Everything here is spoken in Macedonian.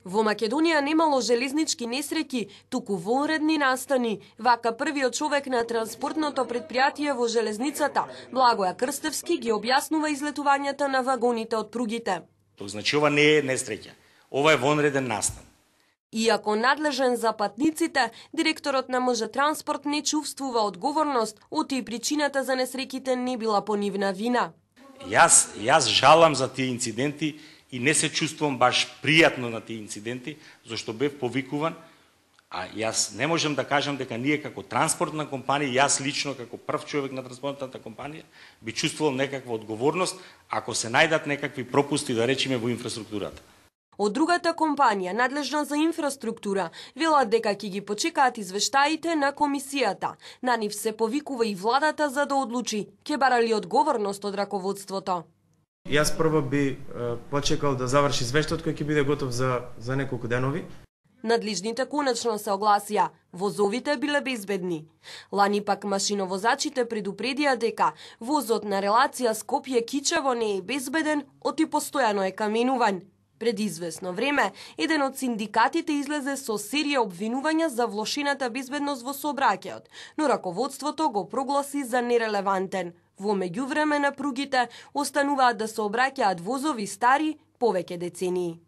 Во Македонија немало железнички несреќи, туку вонредни настани. Вака првиот човек на транспортното предпријатие во железницата, Благоја Крстевски, ги објаснува излетувањата на вагоните од пругите. Значи ова не е несреќа, ова е вонреден настан. Иако надлежен за патниците, директорот на МЖ Транспорт не чувствува одговорност, оти причината за несреќите не била по нивна вина. Јас жалам за тие инциденти и не се чувствувам баш пријатно на тие инциденти, зашто бев повикуван, а јас не можам да кажам дека ние како транспортна компанија, јас лично како прв човек на транспортната компанија, би чувствувал некаква одговорност ако се најдат некакви пропусти, да речеме, во инфраструктурата. Од другата компанија, надлежна за инфраструктура, велат дека ќе ги почекаат извештаите на комисијата. На нив се повикува и владата за да одлучи, ќе барали одговорност од раководството. Јас прво би почекал да заврши извештајот кој ќе биде готов за неколку денови. Надлежните конечно се огласија, возовите биле безбедни. Лани пак машиновозачите предупредија дека возот на релација Скопје-Кичево не е безбеден, оти постојано е каменувањ. Пред известно време, еден од синдикатите излезе со серија обвинувања за влошената безбедност во сообраќајот, но раководството го прогласи за нерелевантен. Во меѓувреме на пругите остануваат да сообраќаат возови стари повеќе децении.